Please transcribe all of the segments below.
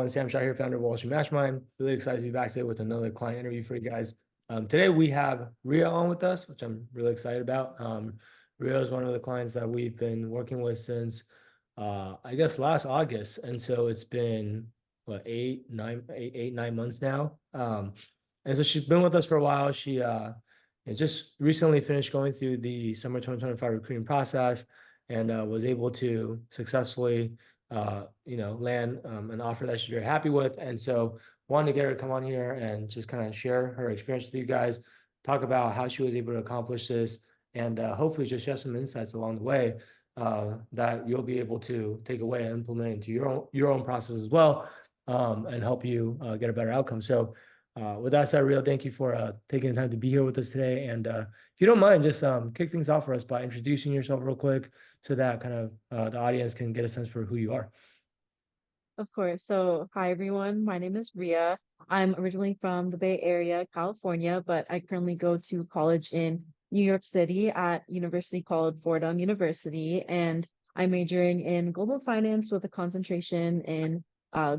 everyone. Sam Shaw here, founder of Wall Street Mastermind. Really excited to be back today with another client interview for you guys. Today we have Rhea on with us, which I'm really excited about. Rhea is one of the clients that we've been working with since, I guess, last August, and so it's been what 8, 9 months now. And so she's been with us for a while. She just recently finished going through the summer 2025 recruiting process and was able to successfully land an offer that she's very happy with. And so wanted to get her to come on here and just kind of share her experience with you guys, talk about how she was able to accomplish this, and hopefully just share some insights along the way that you'll be able to take away and implement into your own process as well, and help you get a better outcome. So with that said, Rhea, thank you for taking the time to be here with us today. And if you don't mind, just kick things off for us by introducing yourself real quick so that kind of the audience can get a sense for who you are. Of course. So, hi everyone. My name is Rhea. I'm originally from the Bay Area, California, but I currently go to college in New York City at university called Fordham University, and I'm majoring in global finance with a concentration in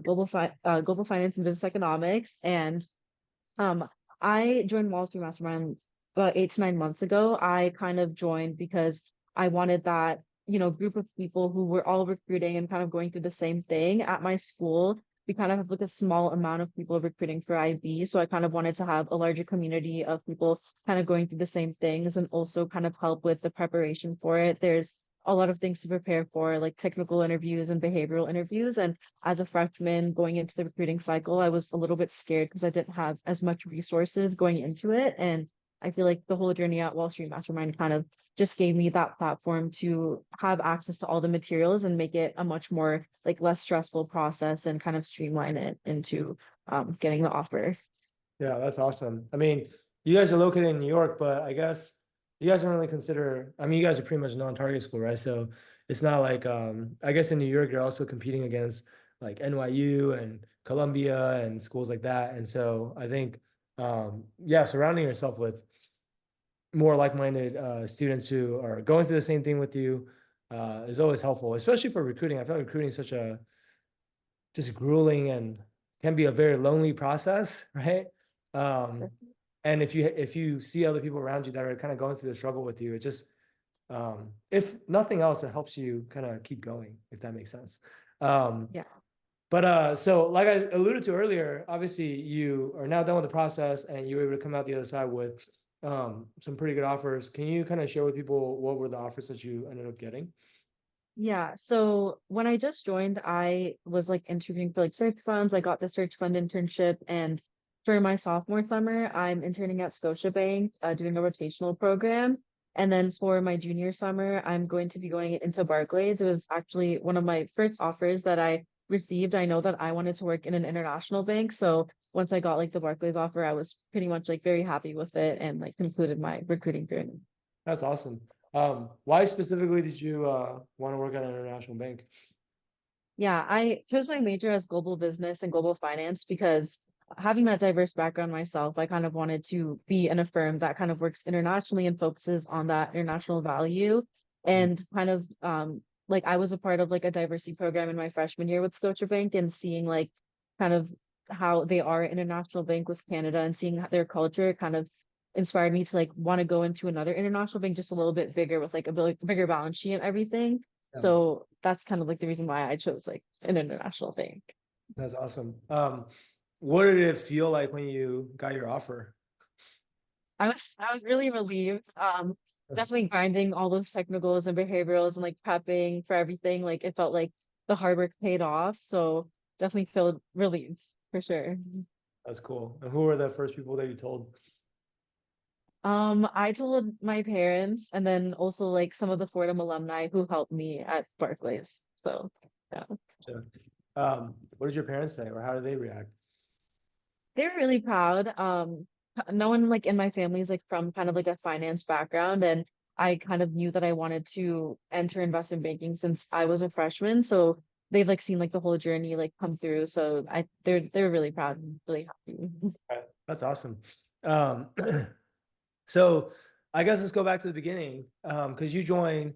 global finance and business economics. And um, I joined Wall Street Mastermind about 8 to 9 months ago. I kind of joined because I wanted that, group of people who were all recruiting and kind of going through the same thing at my school. We kind of have like a small amount of people recruiting for IB. So I kind of wanted to have a larger community of people kind of going through the same things and also kind of help with the preparation for it. There's a lot of things to prepare for, like technical interviews and behavioral interviews. And as a freshman going into the recruiting cycle, I was a little bit scared because I didn't have as much resources going into it. And I feel like the whole journey at Wall Street Mastermind kind of just gave me that platform to have access to all the materials and make it a much more like less stressful process and kind of streamline it into getting the offer. Yeah, that's awesome. I mean, you guys are located in New York, but I guess you guys don't really consider, I mean, you guys are pretty much a non-target school, right? So it's not like, I guess in New York, you're also competing against like NYU and Columbia and schools like that. And so I think, yeah, surrounding yourself with more like-minded students who are going through the same thing with you is always helpful, especially for recruiting. I feel like recruiting is such a just grueling and can be a very lonely process, right? Um, and if you see other people around you that are kind of going through the struggle with you, it just if nothing else, it helps you kind of keep going, if that makes sense. Um, Yeah. but so like I alluded to earlier, obviously you are now done with the process and you were able to come out the other side with some pretty good offers. Can you kind of share with people what were the offers that you ended up getting? Yeah. So when I just joined, I was like interviewing for like search funds. I got the search fund internship. And for my sophomore summer, I'm interning at Scotiabank, doing a rotational program. And then for my junior summer, I'm going to be going into Barclays. It was actually one of my first offers that I received. I know that I wanted to work in an international bank. So once I got like the Barclays offer, I was pretty much like very happy with it and like concluded my recruiting journey. That's awesome. Why specifically did you want to work at an international bank? Yeah, I chose my major as global business and global finance because having that diverse background myself, I kind of wanted to be in a firm that kind of works internationally and focuses on that international value. And kind of like I was a part of like a diversity program in my freshman year with Scotiabank and seeing like kind of how they are an international bank with Canada and seeing their culture kind of inspired me to like want to go into another international bank just a little bit bigger with like a bigger balance sheet and everything. Yeah, So that's kind of like the reason why I chose like an international bank. that's awesome. What did it feel like when you got your offer? I was really relieved. Definitely grinding all those technicals and behaviorals and like prepping for everything. Like it felt like the hard work paid off. So definitely felt relieved for sure. That's cool. And who were the first people that you told? I told my parents and then also like some of the Fordham alumni who helped me at Barclays. So yeah. So, what did your parents say, or how did they react? They're really proud. No one like in my family is like from kind of like a finance background, and I kind of knew that I wanted to enter investment banking since I was a freshman. So they've like seen like the whole journey like come through. So they're really proud and really happy. That's awesome. Um, so I guess let's go back to the beginning, because you joined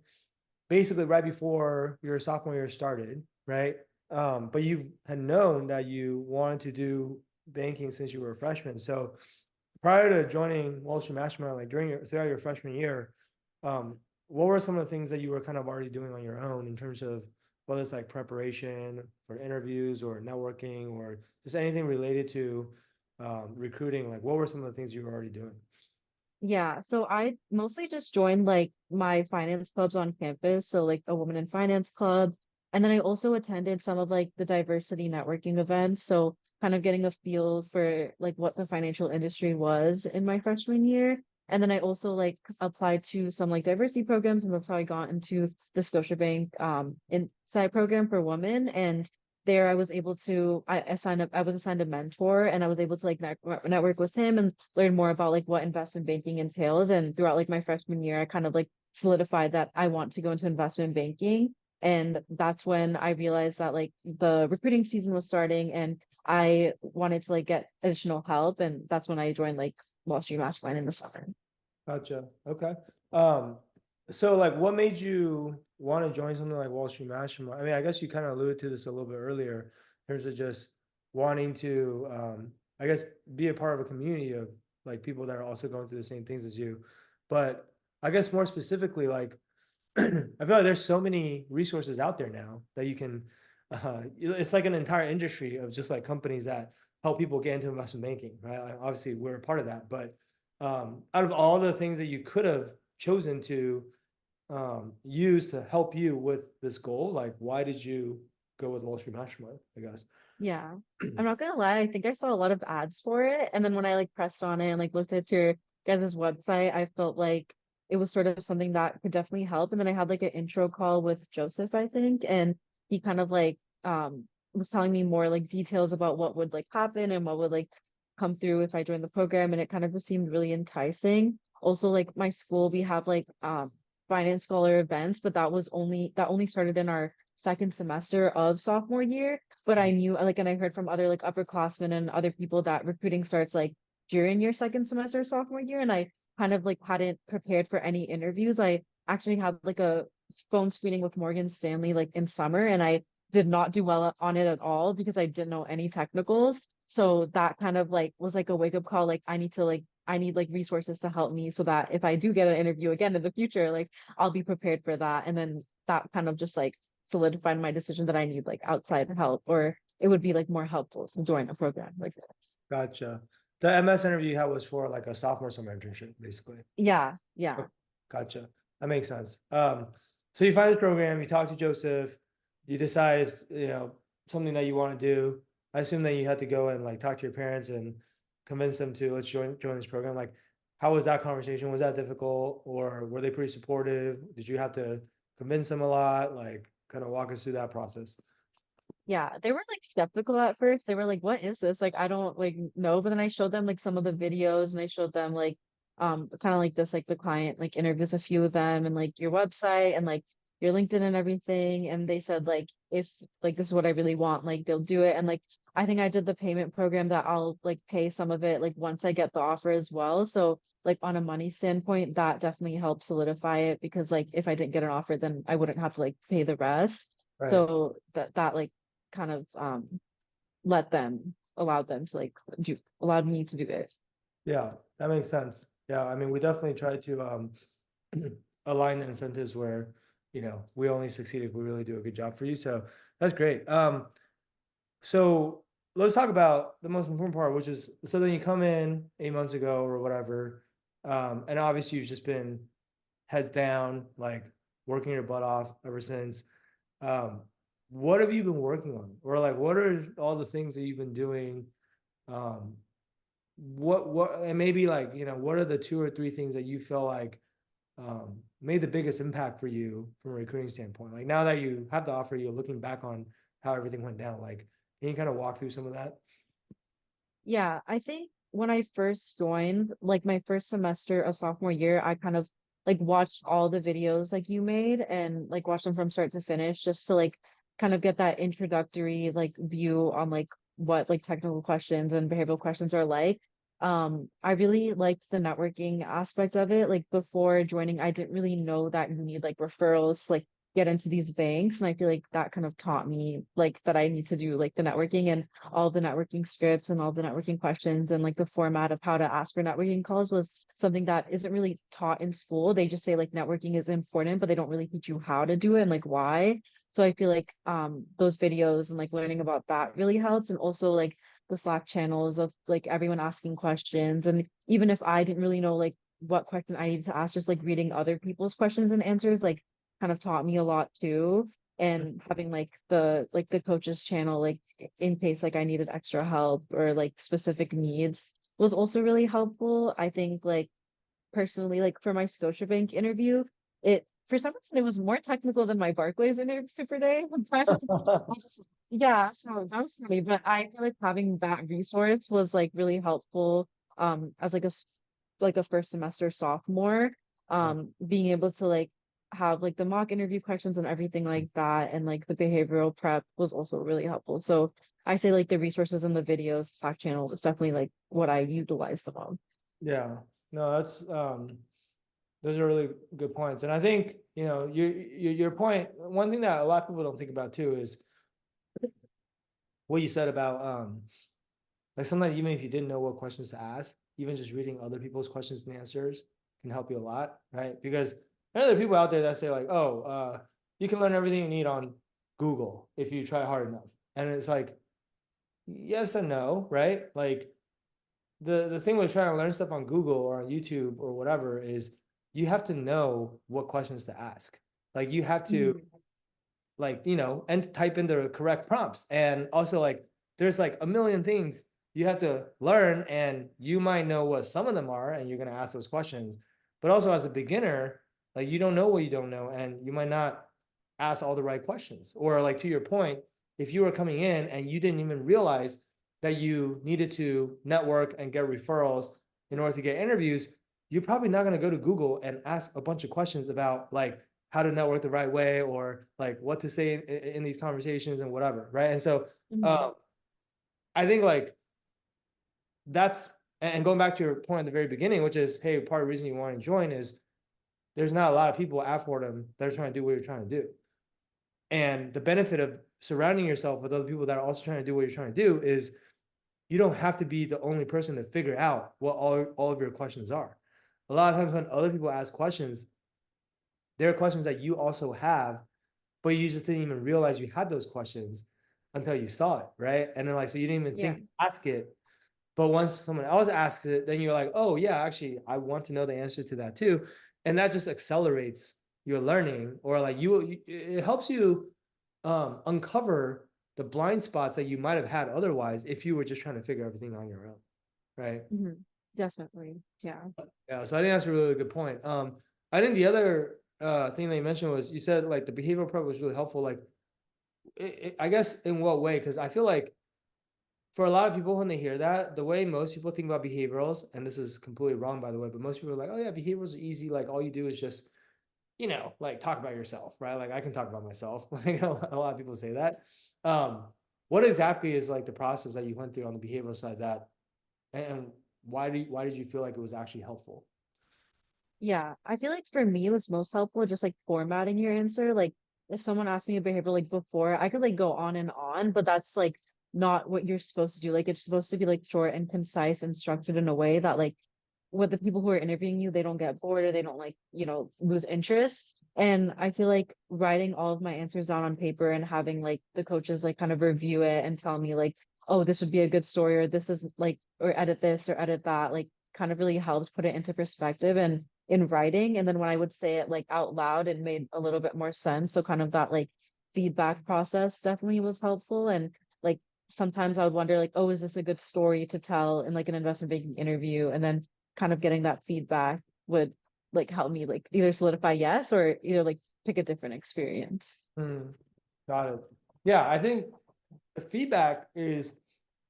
basically right before your sophomore year started, right? but you had known that you wanted to do banking since you were a freshman. So prior to joining Wall Street Mastermind, like throughout your freshman year, um, what were some of the things that you were kind of already doing on your own in terms of whether it's like preparation for interviews or networking or just anything related to recruiting? Like, what were some of the things you were already doing? Yeah, so I mostly just joined like my finance clubs on campus, so like a woman in finance club, and then I also attended some of like the diversity networking events, so kind of getting a feel for like what the financial industry was in my freshman year. And then I also like applied to some like diversity programs, and that's how I got into the Scotiabank Insight program for women. And there I was able to I was assigned a mentor, and I was able to like network with him and learn more about like what investment banking entails. And throughout like my freshman year, I kind of like solidified that I want to go into investment banking. And that's when I realized that like the recruiting season was starting and I wanted to like get additional help. And that's when I joined like Wall Street Mastermind in the summer. Gotcha. Okay. Um, so like what made you want to join something like Wall Street Mastermind? I mean, I guess you kind of alluded to this a little bit earlier in terms of just wanting to I guess be a part of a community of like people that are also going through the same things as you. But I guess more specifically, like I feel like there's so many resources out there now that you can it's like an entire industry of just like companies that help people get into investment banking, right? Like, obviously we're a part of that, but out of all the things that you could have chosen to use to help you with this goal, like why did you go with Wall Street Mastermind, I guess? Yeah. I'm not gonna lie, I think I saw a lot of ads for it. And then when I like pressed on it and like looked at your guys' website, I felt like it was sort of something that could definitely help. And then I had like an intro call with Joseph, I think, and he kind of like was telling me more like details about what would like happen and what would like come through if I joined the program. And it kind of just seemed really enticing. Also, like my school, we have like finance scholar events, but that only started in our second semester of sophomore year. But I knew like, and I heard from other like upperclassmen and other people that recruiting starts like during your second semester of sophomore year. And I kind of like hadn't prepared for any interviews. I actually had like a phone screening with Morgan Stanley like in summer, and I did not do well on it at all because I didn't know any technicals. So that kind of like was like a wake up call. Like I need like resources to help me so that if I do get an interview again in the future, like I'll be prepared for that. And then that kind of just like solidified my decision that I need like outside help, or it would be like more helpful to join a program like this. Gotcha. The MS interview you had was for like a sophomore summer internship, basically. Yeah, yeah. Oh, gotcha. That makes sense. So you find this program, you talk to Joseph, you decide it's, something that you want to do. I assume that you had to go and like talk to your parents and convince them to let's join this program. Like, how was that conversation? Was that difficult, or were they pretty supportive? Did you have to convince them a lot? Like, kind of walk us through that process. Yeah, they were like skeptical at first. They were like, "What is this? Like, I don't like know." But then I showed them like some of the videos, and I showed them like, kind of like this, like the client like interviews a few of them, and like your website and like your LinkedIn and everything. And they said like, if like this is what I really want, like they'll do it. And like I think I did the payment program that I'll like pay some of it like once I get the offer as well. So like on a money standpoint, that definitely helped solidify it because like if I didn't get an offer, then I wouldn't have to like pay the rest. Right. So that like kind of let them allowed them to like do allowed me to do it. Yeah, that makes sense. Yeah, I mean, we definitely try to align the incentives where, we only succeed if we really do a good job for you. So that's great. So let's talk about the most important part, which is so then you come in 8 months ago or whatever, and obviously you've just been heads down, like working your butt off ever since. Um, what have you been working on, or like what are all the things that you've been doing? Um, what and maybe like what are the two or three things that you feel like made the biggest impact for you from a recruiting standpoint? Like now that you have the offer, you're looking back on how everything went down. Like, can you kind of walk through some of that? Yeah, I think when I first joined, like my first semester of sophomore year, I kind of like watched all the videos like you made and like watched them from start to finish just to like kind of get that introductory like view on like what like technical questions and behavioral questions are like. I really liked the networking aspect of it. Like before joining, I didn't really know that you need like referrals. Like get into these banks. And I feel like that kind of taught me like that I need to do like the networking and all the networking scripts and all the networking questions and like the format of how to ask for networking calls was something that isn't really taught in school. They just say like networking is important, but they don't really teach you how to do it and like why. So I feel like those videos and like learning about that really helps. And also like the Slack channels of like everyone asking questions. And even if I didn't really know like what question I needed to ask, just like reading other people's questions and answers, like kind of taught me a lot too. And having like the coaches channel, like in case like I needed extra help or like specific needs was also really helpful. I think like personally, like for my Scotiabank interview, it for some reason it was more technical than my Barclays interview super day. Yeah, so that was funny, but I feel like having that resource was like really helpful as like like a first semester sophomore, being able to like have like the mock interview questions and everything like that, and like the behavioral prep was also really helpful. So I say like the resources and the videos, Slack channel is definitely like what I utilize the most. Yeah, no, that's those are really good points. And I think, your point, one thing that a lot of people don't think about too is what you said about like sometimes even if you didn't know what questions to ask, even just reading other people's questions and answers can help you a lot, right? Because there are other people out there that say like, oh, you can learn everything you need on Google if you try hard enough. And it's like, yes and no, right? Like the thing with trying to learn stuff on Google or on YouTube or whatever is you have to know what questions to ask. Like you have to Mhm. like, and type in the correct prompts. And also like there's like a million things you have to learn, and you might know what some of them are and you're going to ask those questions. But also as a beginner, like you don't know what you don't know, and you might not ask all the right questions. Or like to your point, if you were coming in and you didn't even realize that you needed to network and get referrals in order to get interviews, you're probably not going to go to Google and ask a bunch of questions about like how to network the right way or like what to say in these conversations and whatever, right? And so Mhm. I think like that's, and going back to your point at the very beginning, which is, hey, part of the reason you want to join is there's not a lot of people at Fordham that are trying to do what you're trying to do. And the benefit of surrounding yourself with other people that are also trying to do what you're trying to do is you don't have to be the only person to figure out what all of your questions are. A lot of times when other people ask questions, there are questions that you also have, but you just didn't even realize you had those questions until you saw it, right? And then like, so you didn't even Yeah. think to ask it. But once someone else asks it, then you're like, oh yeah, actually, I want to know the answer to that too. And that just accelerates your learning, or like it helps you uncover the blind spots that you might have had otherwise if you were just trying to figure everything on your own, right? Mhm. Definitely. Yeah. Yeah, so I think that's a really good point. I think the other thing that you mentioned was you said like the behavioral prep was really helpful. Like, I guess in what way? Because I feel like for a lot of people when they hear that, the way most people think about behaviorals, and this is completely wrong by the way, but most people are like, oh yeah, behaviorals are easy. Like all you do is just, like talk about yourself, right? Like I can talk about myself. Like a lot of people say that. Um, what exactly is like the process that you went through on the behavioral side that, and why did you feel like it was actually helpful? Yeah, I feel like for me it was most helpful just like formatting your answer. Like if someone asked me a behavior like before, I could like go on and on, but that's like not what you're supposed to do. Like it's supposed to be like short and concise and structured in a way that like with the people who are interviewing you, they don't get bored or they don't like, lose interest. And I feel like writing all of my answers down on paper and having like the coaches like kind of review it and tell me like, oh, this would be a good story or this is like, or edit this or edit that, like kind of really helped put it into perspective and in writing. And then when I would say it like out loud, it made a little bit more sense. So kind of that like feedback process definitely was helpful. And like sometimes I would wonder like, oh, is this a good story to tell in like an investment banking interview? And then kind of getting that feedback would like help me like either solidify yes or either like pick a different experience. Hmm, got it. Yeah, I think the feedback is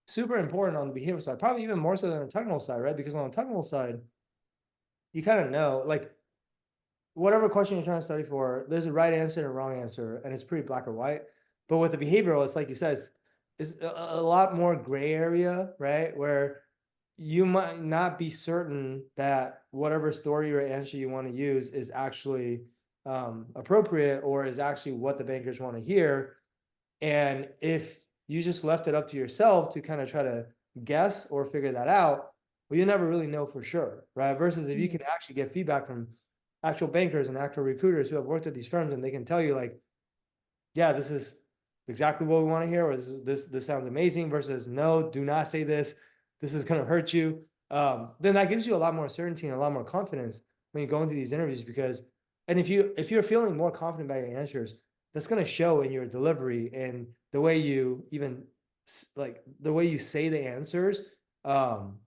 super important on the behavioral side, probably even more so than the technical side, right? Because on the technical side, you kind of know, like, whatever question you're trying to study for, there's a right answer and a wrong answer, and it's pretty black or white. But with the behavioral, it's like you said, it's a lot more gray area, right? Where you might not be certain that whatever story or answer you want to use is actually appropriate or is actually what the bankers want to hear. And if you just left it up to yourself to kind of try to guess or figure that out, well, you never really know for sure, right? Versus if you Mhm. can actually get feedback from actual bankers and actual recruiters who have worked at these firms and they can tell you like, yeah, this is exactly what we want to hear, or this sounds amazing, versus no, do not say this. This is going to hurt you. Then that gives you a lot more certainty and a lot more confidence when you go into these interviews because, and if you're feeling more confident about your answers, that's going to show in your delivery and the way you even like the way you say the answers. Um,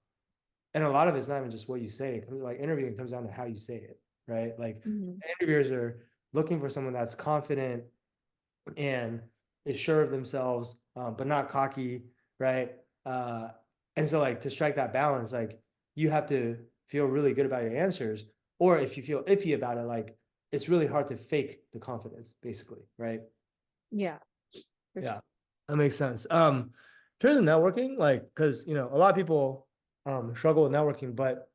and a lot of it's not even just what you say. Like interviewing comes down to how you say it, right? Like Mhm. interviewers are looking for someone that's confident and is sure of themselves, but not cocky, right? Uh, and so, like, to strike that balance, like, you have to feel really good about your answers, or if you feel iffy about it, like, it's really hard to fake the confidence, basically, right? Yeah, for Yeah, sure. that makes sense. In terms of networking, like, because a lot of people struggle with networking, but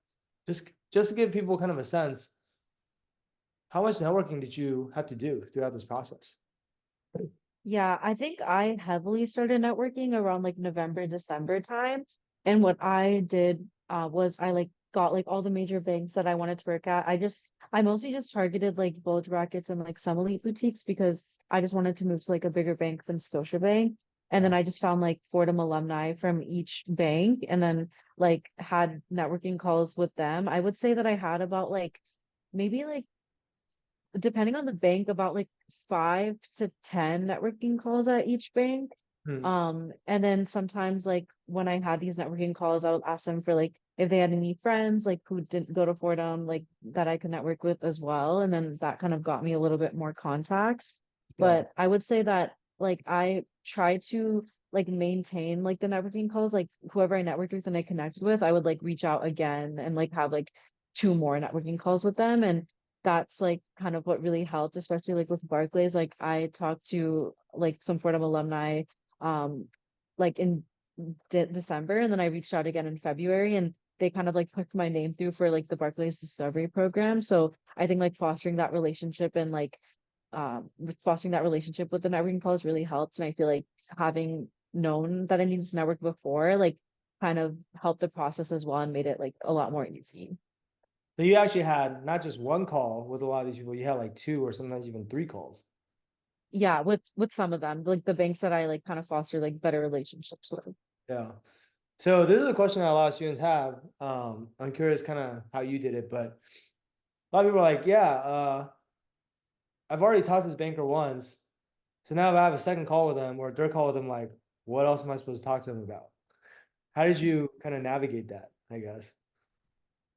just to give people kind of a sense, how much networking did you have to do throughout this process? Yeah, I think I heavily started networking around like November, December time. And what I did was I like got like all the major banks that I wanted to work at. I mostly just targeted like bulge brackets and like some elite boutiques because I just wanted to move to like a bigger bank than Scotiabank. And then Yeah. I just found like Fordham alumni from each bank and then like had networking calls with them. I would say that I had about like maybe like depending on the bank, about like 5 to 10 networking calls at each bank. Hmm. And then sometimes like when I had these networking calls, I would ask them for like if they had any friends like who didn't go to Fordham, like that I could network with as well. And then that kind of got me a little bit more contacts. Yeah. But I would say that like I try to like maintain like the networking calls, like whoever I networked with and I connected with, I would like reach out again and like have like two more networking calls with them. And that's like kind of what really helped, especially like with Barclays. Like I talked to like some Fordham alumni um like in December and then I reached out again in February and they kind of like put my name through for like the Barclays Discovery Program. So I think like fostering that relationship and like with fostering that relationship with the networking calls really helped. And I feel like having known that I needed to network before, like kind of helped the process as well and made it like a lot more easy. So you actually had not just one call with a lot of these people, you had like two or sometimes even three calls. Yeah, with some of them, like the banks that I like kind of foster like better relationships with. Yeah. So this is a question that a lot of students have. I'm curious kind of how you did it, but a lot of people are like, yeah, I've already talked to this banker once. So now if I have a second call with them or a third call with them, like, what else am I supposed to talk to them about? How did you kind of navigate that, I guess?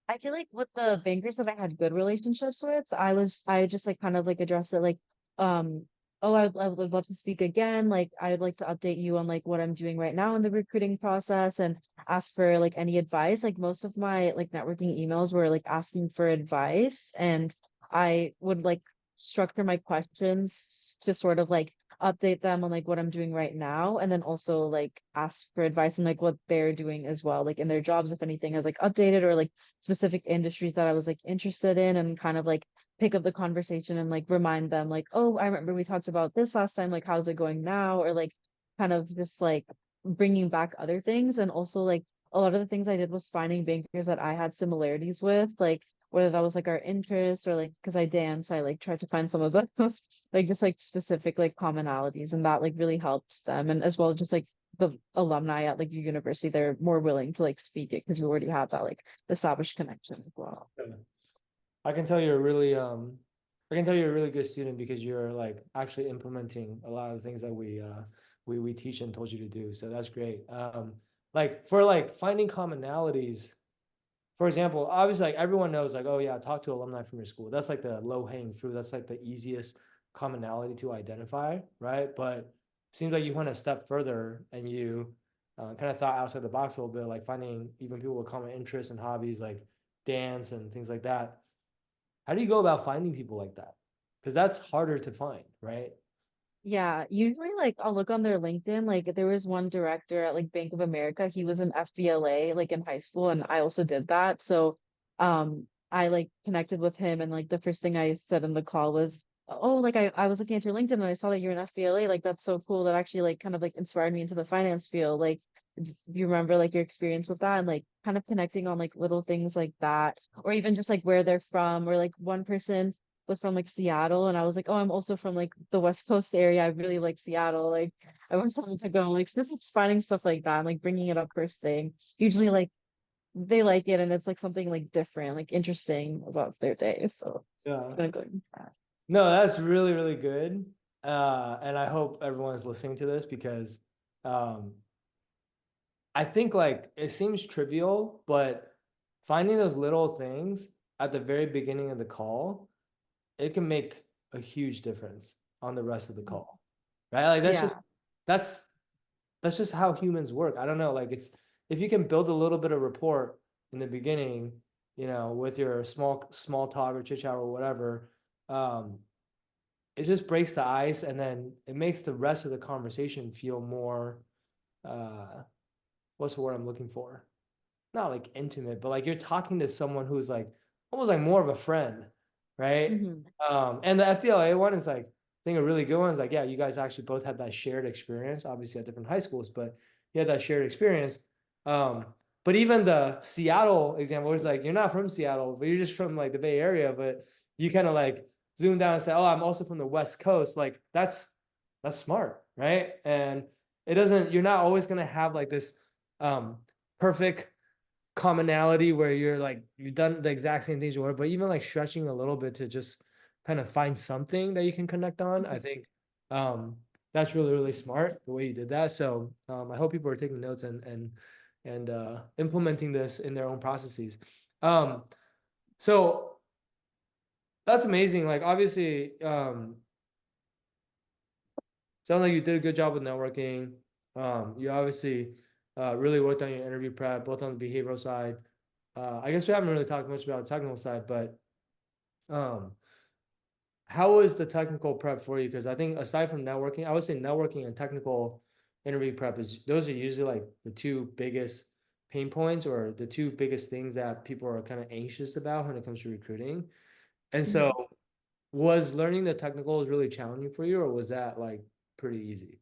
I feel like with the bankers that I had good relationships with, I just like kind of like addressed it like, um, oh, I would love to speak again. Like I'd like to update you on like what I'm doing right now in the recruiting process and ask for like any advice. Like most of my like networking emails were like asking for advice and I would like structure my questions to sort of like update them on like what I'm doing right now and then also like ask for advice on like what they're doing as well, like in their jobs if anything has like updated or like specific industries that I was like interested in and kind of like pick up the conversation and like remind them like, oh, I remember we talked about this last time, like how's it going now? Or like kind of just like bringing back other things. And also like a lot of the things I did was finding bankers that I had similarities with, like whether that was like our interests or like because I dance, I like tried to find some of those like just like specific like commonalities and that like really helps them. And as well just like the alumni at like your university, they're more willing to like speak it because you already have that like established connection as well. Yeah. I can tell you're really I can tell you're a really good student because you're like actually implementing a lot of the things that we teach and told you to do. So that's great. Like for like finding commonalities, for example, obviously like everyone knows like, oh yeah, talk to alumni from your school. That's like the low hanging fruit. That's like the easiest commonality to identify, right? But it seems like you went a step further and you kind of thought outside the box a little bit, like finding even people with common interests and hobbies like dance and things like that. How do you go about finding people like that? Because that's harder to find, right? Yeah, usually like I'll look on their LinkedIn. Like there was one director at like Bank of America. He was an FBLA like in high school, and I also did that. So I like connected with him, and like the first thing I said in the call was, "Oh, like I was looking at your LinkedIn and I saw that you're in FBLA. Like that's so cool. That actually like kind of like inspired me into the finance field. Like, do you remember like your experience with that and like kind of connecting on like little things like that, or even just like where they're from, or like one person was from like Seattle, and I was like, oh, I'm also from like the West Coast area. I really like Seattle. Like I want someone to go. Like this is finding stuff like that and like bringing it up first thing. Usually like they like it and it's like something like different, like interesting about their day. So Yeah. kind of going with that. No, that's really, really good. And I hope everyone's listening to this because um, I think like it seems trivial, but finding those little things at the very beginning of the call, it can make a huge difference on the rest of the call, right? Like Yeah. that's that's just how humans work. I don't know, like it's if you can build a little bit of rapport in the beginning, with your small talk or chit chat or whatever, um, it just breaks the ice and then it makes the rest of the conversation feel more uh what's the word I'm looking for? Not like intimate, but like you're talking to someone who's like almost like more of a friend, right? Hmm. And the FDLA one is like, I think a really good one is like, yeah, you guys actually both had that shared experience, obviously at different high schools, but you had that shared experience. Um, but even the Seattle example is like, you're not from Seattle, but you're just from like the Bay Area, but you kind of like zoom down and say, oh, I'm also from the West Coast. Like that's smart, right? And you're not always gonna have like this um perfect commonality where you're like you've done the exact same things you were, but even like stretching a little bit to just kind of find something that you can connect on. I think um that's really, really smart the way you did that. So I hope people are taking notes and implementing this in their own processes. Um so that's amazing. Like obviously sounds like you did a good job with networking. You obviously really worked on your interview prep, both on the behavioral side. I guess we haven't really talked much about the technical side, but um, how was the technical prep for you? Because I think aside from networking, I would say networking and technical interview prep is those are usually like the two biggest pain points or the two biggest things that people are kind of anxious about when it comes to recruiting. And so was learning the technicals really challenging for you, or was that like pretty easy?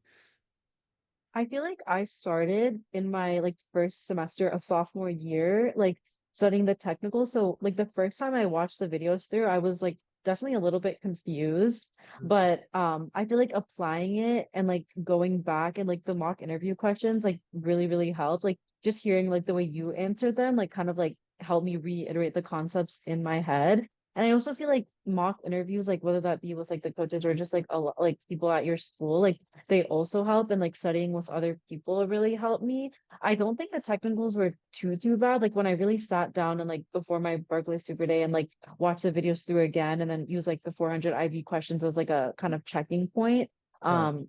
I feel like I started in my like first semester of sophomore year, like studying the technical. So like the first time I watched the videos through, I was like definitely a little bit confused. But I feel like applying it and like going back and like the mock interview questions like really, really helped. Like just hearing like the way you answered them, like kind of like helped me reiterate the concepts in my head. And I also feel like mock interviews, like whether that be with like the coaches or just like a lot like people at your school, like they also help, and like studying with other people really helped me. I don't think the technicals were too bad. Like when I really sat down and like before my Berkeley Super Day and like watched the videos through again and then use like the 400 IB questions as like a kind of checking point. Right. Um,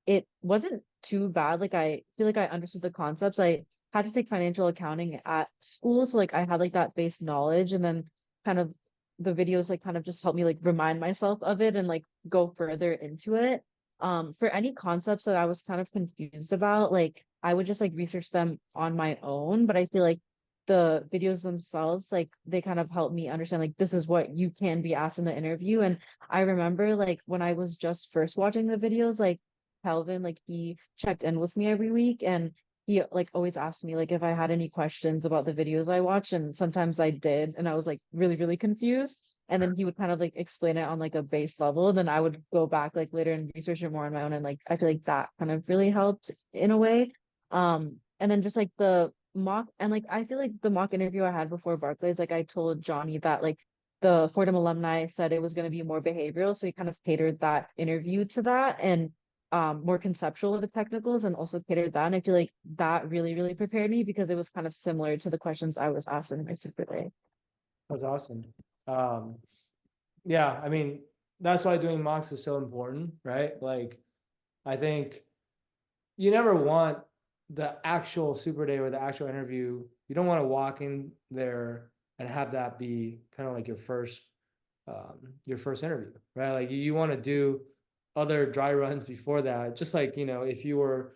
it wasn't too bad. Like I feel like I understood the concepts. I had to take financial accounting at school, so like I had like that base knowledge, and then kind of the videos like kind of just helped me like remind myself of it and like go further into it. For any concepts that I was kind of confused about, like I would just like research them on my own, but I feel like the videos themselves, like they kind of help me understand like this is what you can be asked in the interview. And I remember like when I was just first watching the videos, like Calvin, like he checked in with me every week and he like always asked me like if I had any questions about the videos I watched, and sometimes I did, and I was like really, really confused. And then he would kind of like explain it on like a base level. And then I would go back like later and research it more on my own. And like I feel like that kind of really helped in a way. And then just like the mock and like I feel like the mock interview I had before Barclays, like I told Johnny that like the Fordham alumni said it was going to be more behavioral. So he kind of catered that interview to that and more conceptual of the technicals and also catered that. And I feel like that really, really prepared me because it was kind of similar to the questions I was asked in my super day. That's awesome. Um, yeah, I mean, that's why doing mocks is so important, right? Like, I think you never want the actual super day or the actual interview. You don't want to walk in there and have that be kind of like your first interview, right? Like you want to do other dry runs before that. Just like, if you were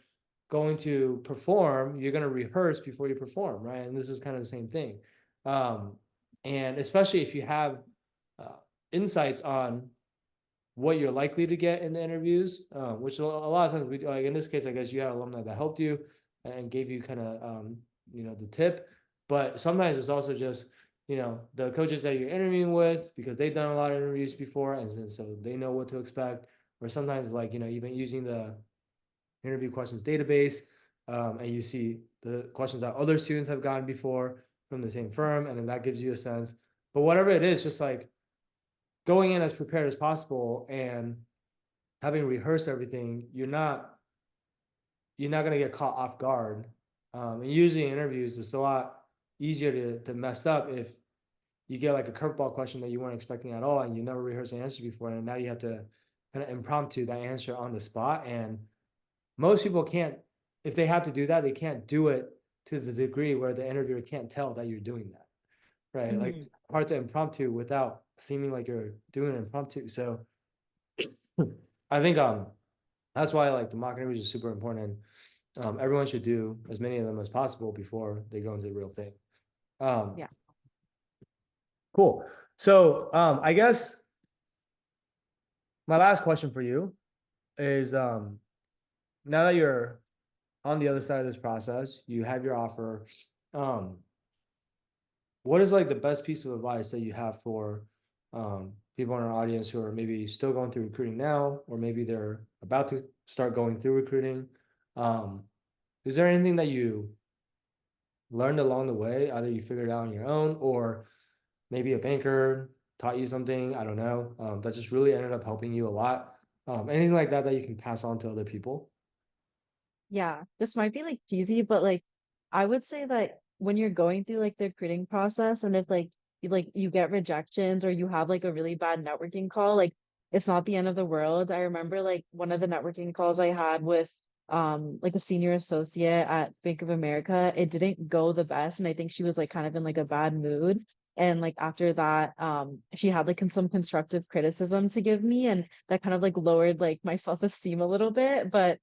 going to perform, you're going to rehearse before you perform, right? And this is kind of the same thing. Um, And especially if you have insights on what you're likely to get in the interviews, which a lot of times we do. Like in this case, I guess you had alumni that helped you and gave you kind of, the tip. But sometimes it's also just, the coaches that you're interviewing with because they've done a lot of interviews before, and so they know what to expect. Or sometimes like, even using the interview questions database, and you see the questions that other students have gotten before from the same firm, and then that gives you a sense. But whatever it is, just like going in as prepared as possible and having rehearsed everything, you're not gonna get caught off guard. And usually in interviews, it's a lot easier to mess up if you get like a curveball question that you weren't expecting at all, and you never rehearsed an answer before, and now you have to kind of impromptu that answer on the spot. And most people can't, if they have to do that, they can't do it to the degree where the interviewer can't tell that you're doing that, right? Like Mhm. it's hard to impromptu without seeming like you're doing an impromptu. So I think that's why like the mock interviews is super important. And everyone should do as many of them as possible before they go into the real thing. Um, Yeah. cool. So I guess my last question for you is now that you're on the other side of this process, you have your offer. Um, what is like the best piece of advice that you have for people in our audience who are maybe still going through recruiting now, or maybe they're about to start going through recruiting? Um, is there anything that you learned along the way, either you figured it out on your own, or maybe a banker taught you something, I don't know, that just really ended up helping you a lot? Anything like that that you can pass on to other people? Yeah, this might be like cheesy, but like I would say that when you're going through like the recruiting process and if you get rejections or you have like a really bad networking call, like it's not the end of the world. I remember like one of the networking calls I had with like a senior associate at Bank of America, it didn't go the best and I think she was like kind of in like a bad mood. And like after that, she had like some constructive criticism to give me and that kind of like lowered like my self-esteem a little bit. But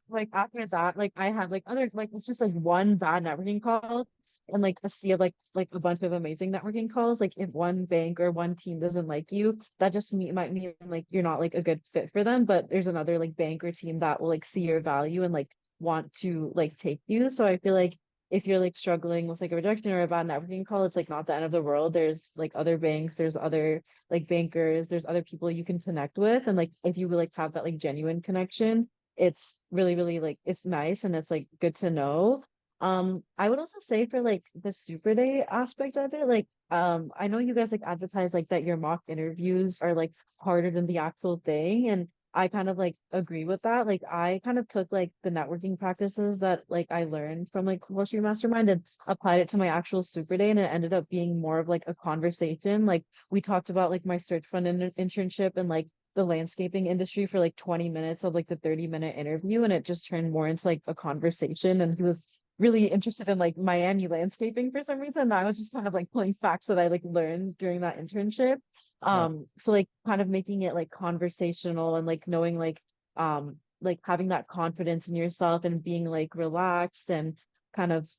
like after that, like I had like other like it's just like one bad networking call and like a sea of like a bunch of amazing networking calls. Like if one bank or one team doesn't like you, that just might mean like you're not like a good fit for them. But there's another like bank or team that will like see your value and like want to like take you. So I feel like if you're like struggling with like a rejection or a bad networking call, it's like not the end of the world. There's like other banks, there's other like bankers, there's other people you can connect with. And like if you like have that like genuine connection it's really, really like it's nice and it's like good to know. I would also say for like the super day aspect of it, like I know you guys like advertise like that your mock interviews are like harder than the actual thing. And I kind of like agree with that. Like I kind of took like the networking practices that like I learned from like Wall Street Mastermind and applied it to my actual super day and it ended up being more of like a conversation. Like we talked about like my search fund internship and like the landscaping industry for like 20 minutes of like the 30-minute interview and it just turned more into like a conversation and he was really interested in like Miami landscaping for some reason. I was just kind of like pulling facts that I like learned during that internship. Right. So like kind of making it like conversational and like knowing like having that confidence in yourself and being like relaxed and kind of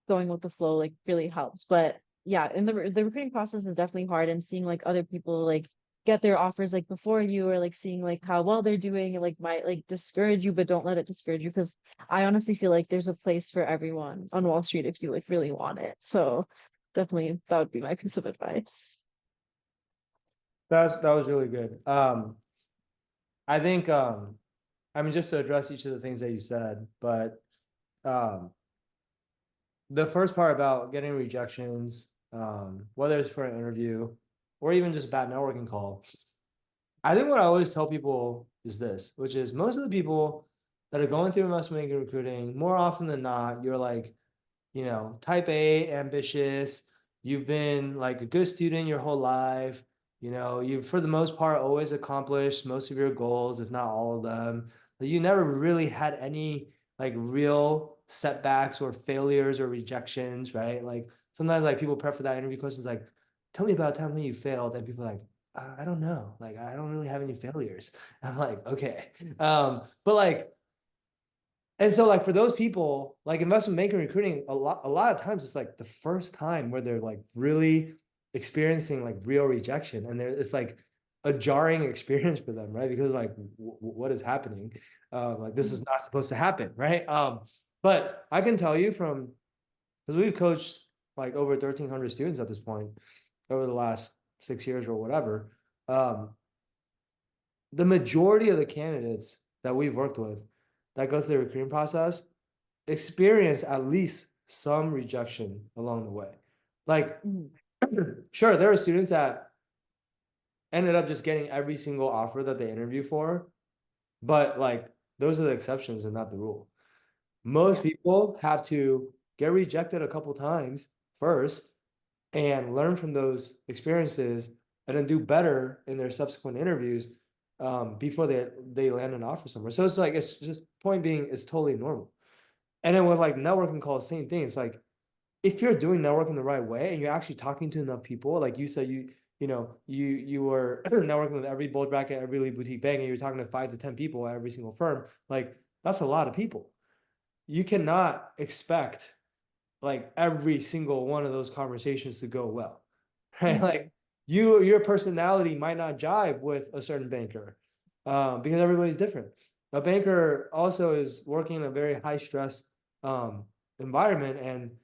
going with the flow like really helps. But yeah, in the recruiting process is definitely hard and seeing like other people like get their offers like before you or like seeing like how well they're doing it like might like discourage you, but don't let it discourage you because I honestly feel like there's a place for everyone on Wall Street if you like really want it. So definitely that would be my piece of advice. That was really good. I think I mean, just to address each of the things that you said, but um the first part about getting rejections, whether it's for an interview or even just a bad networking call, I think what I always tell people is this, which is most of the people that are going through investment banking recruiting, more often than not, you're like, type A, ambitious. You've been like a good student your whole life. You've for the most part always accomplished most of your goals, if not all of them. But you never really had any like real setbacks or failures or rejections, right? Like sometimes like people prep for that interview questions like, tell me about a time when you failed, and people are like, I don't know. Like I don't really have any failures. I'm like, okay. But like And so like for those people, like investment banking recruiting, a lot of times it's like the first time where they're like really experiencing like real rejection. And it's like a jarring experience for them, right? Because like what is happening? Like this is Mhm. not supposed to happen, right? But I can tell you from because we've coached like over 1,300 students at this point over the last 6 years or whatever. Um, the majority of the candidates that we've worked with that go through the recruiting process experience at least some rejection along the way. Like, Mhm. sure, there are students that ended up just getting every single offer that they interview for, but like those are the exceptions and not the rule. Most Yeah. people have to get rejected a couple times first and learn from those experiences and then do better in their subsequent interviews before they land an offer somewhere. So it's like it's just point being it's totally normal. And then with like networking calls, same thing. It's like if you're doing networking the right way and you're actually talking to enough people, like you said, you were networking with every bulge bracket, every lead boutique bank, and you're talking to 5 to 10 people at every single firm. Like that's a lot of people. You cannot expect like every single one of those conversations to go well, right? Like Mhm. your personality might not jive with a certain banker because everybody's different. A banker also is working in a very high stress um, environment, and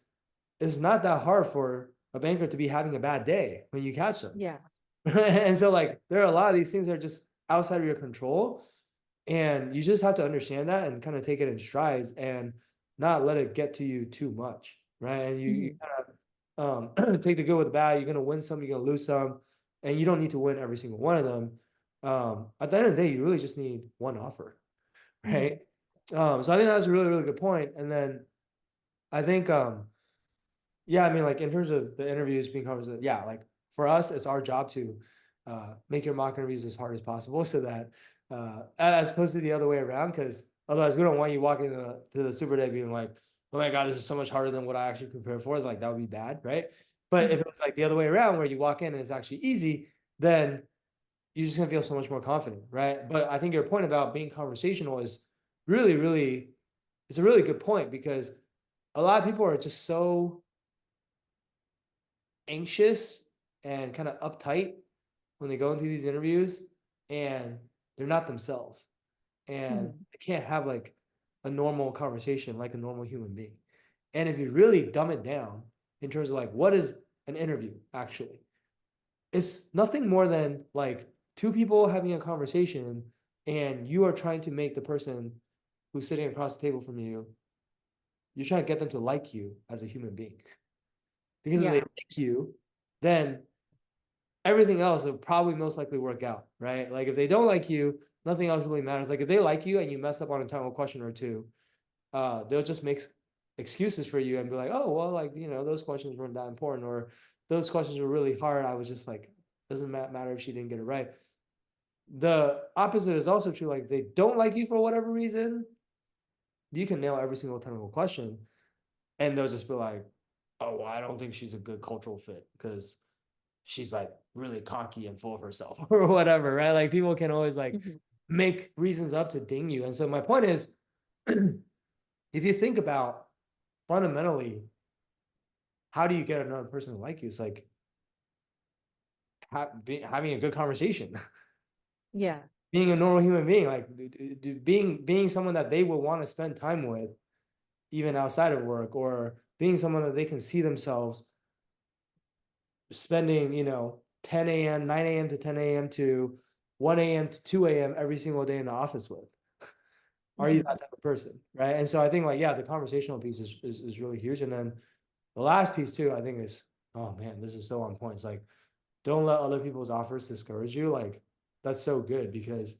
it's not that hard for a banker to be having a bad day when you catch them. Yeah. And so like there are a lot of these things that are just outside of your control, and you just have to understand that and kind of take it in strides and not let it get to you too much, right? And you Mhm. kind of take the good with the bad. You're gonna win some, you're gonna lose some, and you don't need to win every single one of them. At the end of the day, you really just need one offer, right? Mhm. So I think that's a really, really good point. And then I think yeah, I mean, like in terms of the interviews being covered, yeah, like for us, it's our job to make your mock interviews as hard as possible so that as opposed to the other way around, because otherwise we don't want you walking to the super day being like, oh my God, this is so much harder than what I actually prepared for. Like that would be bad, right? But if Mhm. it was like the other way around where you walk in and it's actually easy, then you're just gonna feel so much more confident, right? But I think your point about being conversational is really, really, it's a really good point because a lot of people are just so anxious and kind of uptight when they go into these interviews and they're not themselves and Mhm. they can't have like a normal conversation like a normal human being. And if you really dumb it down in terms of like what is an interview actually, it's nothing more than like two people having a conversation and you are trying to make the person who's sitting across the table from you, you're trying to get them to like you as a human being. Because if they Yeah. like you, then everything else will probably most likely work out, right? Like if they don't like you, nothing else really matters. Like if they like you and you mess up on a technical question or two, they'll just make excuses for you and be like, oh, well, like, those questions weren't that important, or those questions were really hard. I was just like, doesn't matter if she didn't get it right. The opposite is also true. Like if they don't like you for whatever reason, you can nail every single technical question and they'll just be like, oh, well, I don't think she's a good cultural fit because she's like really cocky and full of herself or whatever, right? Like people can always like Mhm. make reasons up to ding you. And so my point is, if you think about fundamentally, how do you get another person to like you? It's like having a good conversation, Yeah. being a normal human being, like being someone that they will want to spend time with, even outside of work, or being someone that they can see themselves spending, 10 a.m., 9 a.m. to 10 a.m. to 1 a.m. to 2 a.m. every single day in the office with. Are you Mhm. that type of person? Right. And so I think like, yeah, the conversational piece is really huge. And then the last piece too, I think is, oh man, this is so on point. It's like, don't let other people's offers discourage you. Like that's so good because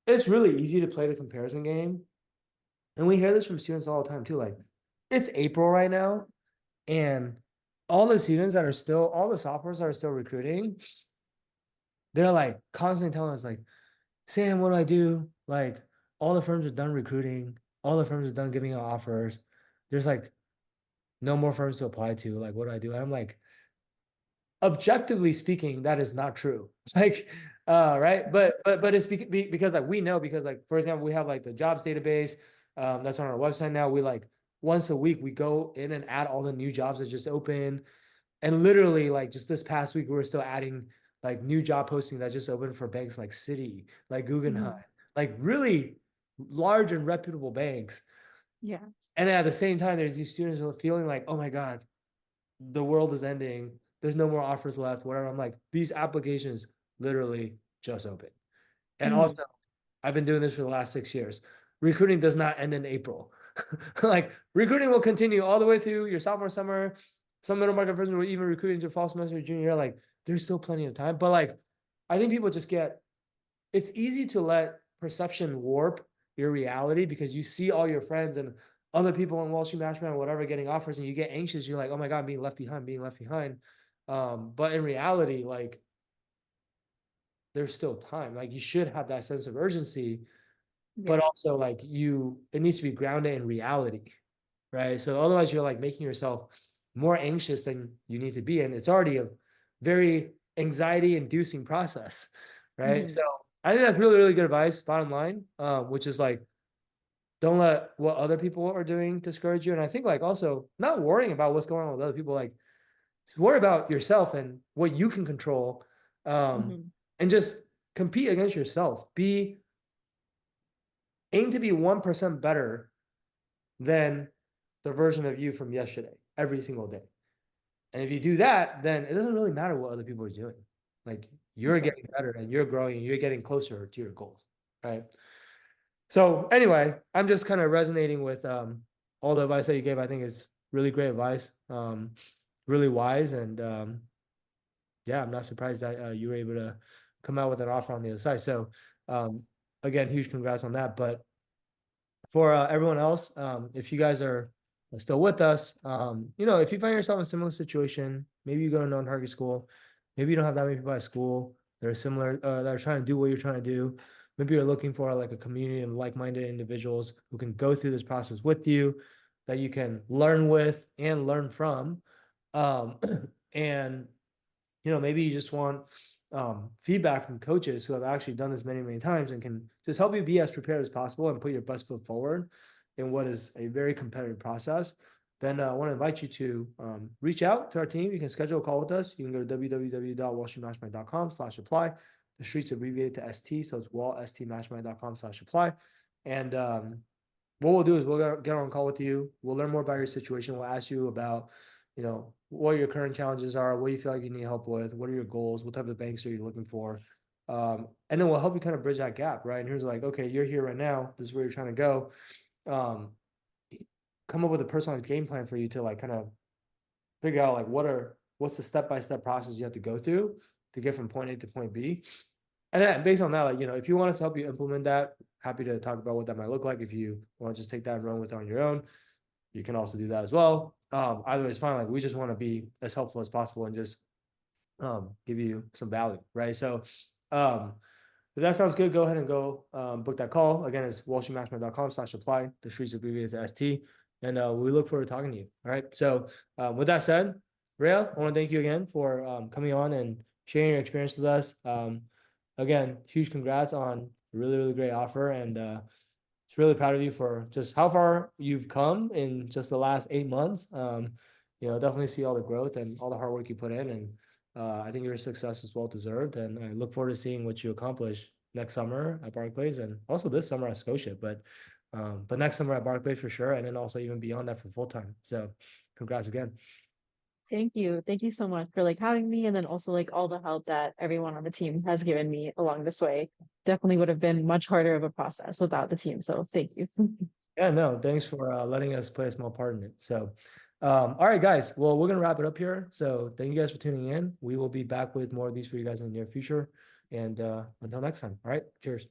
it's really easy to play the comparison game. And we hear this from students all the time too. Like it's April right now. And all the students that are still, all the sophomores that are still recruiting, they're like constantly telling us like, Sam, what do I do? Like all the firms are done recruiting, all the firms are done giving out offers. There's like no more firms to apply to. Like, what do I do? And I'm like, objectively speaking, that is not true. Like, right. But it's because like we know, because like, for example, we have like the jobs database, that's on our website now. We like once a week, we go in and add all the new jobs that just open. And literally like just this past week, we were still adding like new job postings that just opened for banks like Citi, like Guggenheim, Mhm. like really large and reputable banks. Yeah. And at the same time, there's these students who are feeling like, oh my God, the world is ending. There's no more offers left, whatever. I'm like, these applications literally just opened. And Mhm. also, I've been doing this for the last 6 years. Recruiting does not end in April. Like recruiting will continue all the way through your sophomore summer. Some middle market freshmen will even recruit into fall semester, junior year. Like there's still plenty of time. But like, I think people just get, it's easy to let perception warp your reality because you see all your friends and other people on Wall Street Matchman or whatever getting offers and you get anxious. You're like, oh my God, I'm being left behind, being left behind. But in reality, like there's still time. Like you should have that sense of urgency, but Yeah. also like it needs to be grounded in reality, right? So otherwise you're like making yourself more anxious than you need to be. And it's already a very anxiety inducing process, right? So Mhm. I think that's really, really good advice, bottom line, which is like, don't let what other people are doing discourage you. And I think like also not worrying about what's going on with other people, like worry about yourself and what you can control. Mhm. And just compete against yourself. Aim to be 1% better than the version of you from yesterday every single day. And if you do that, then it doesn't really matter what other people are doing. Like you're getting Exactly. better and you're growing and you're getting closer to your goals. Right. So anyway, I'm just kind of resonating with all the advice that you gave. I think is really great advice. Really wise. And yeah, I'm not surprised that you were able to come out with an offer on the other side. So um, again, huge congrats on that. But for everyone else, if you guys are still with us, if you find yourself in a similar situation, maybe you go to non-target school, maybe you don't have that many people at school that are similar, that are trying to do what you're trying to do. Maybe you're looking for like a community of like-minded individuals who can go through this process with you, that you can learn with and learn from. Um, and maybe you just want feedback from coaches who have actually done this many, many times and can just help you be as prepared as possible and put your best foot forward in what is a very competitive process. Then I want to invite you to reach out to our team. You can schedule a call with us. You can go to www.wallstreetmatchmaking.com/apply. The streets abbreviated to ST, so it's wallstmatchmaking.com/apply. And what we'll do is we'll get on a call with you. We'll learn more about your situation. We'll ask you about, what your current challenges are, what you feel like you need help with, what are your goals, what type of banks are you looking for, and then we'll help you kind of bridge that gap, right? And here's like, okay, you're here right now. This is where you're trying to go. Um, Come up with a personalized game plan for you to like kind of figure out like what's the step-by-step process you have to go through to get from point A to point B. And then based on that, like, if you want us to help you implement that, happy to talk about what that might look like. If you want to just take that and run with it on your own, you can also do that as well. Either way is fine. Like we just want to be as helpful as possible and just give you some value, right? So if that sounds good, go ahead and go book that call. Again, it's wallstreetmatchmaking.com/apply. The streets abbreviated to ST. And we look forward to talking to you. All right. So with that said, Rhea, I want to thank you again for coming on and sharing your experience with us. Again, huge congrats on a really, really great offer. And just really proud of you for just how far you've come in just the last 8 months. Definitely see all the growth and all the hard work you put in. And I think your success is well deserved. And I look forward to seeing what you accomplish next summer at Barclays and also this summer at Scotia. But next summer at Barclays for sure. And then also even beyond that for full time. So congrats again. Thank you. Thank you so much for like having me and then also like all the help that everyone on the team has given me along this way. Definitely would have been much harder of a process without the team. So thank you. Yeah, no, thanks for letting us play a small part in it. So, all right, guys. Well, we're gonna wrap it up here. So, thank you guys for tuning in. We will be back with more of these for you guys in the near future. And until next time. All right, cheers.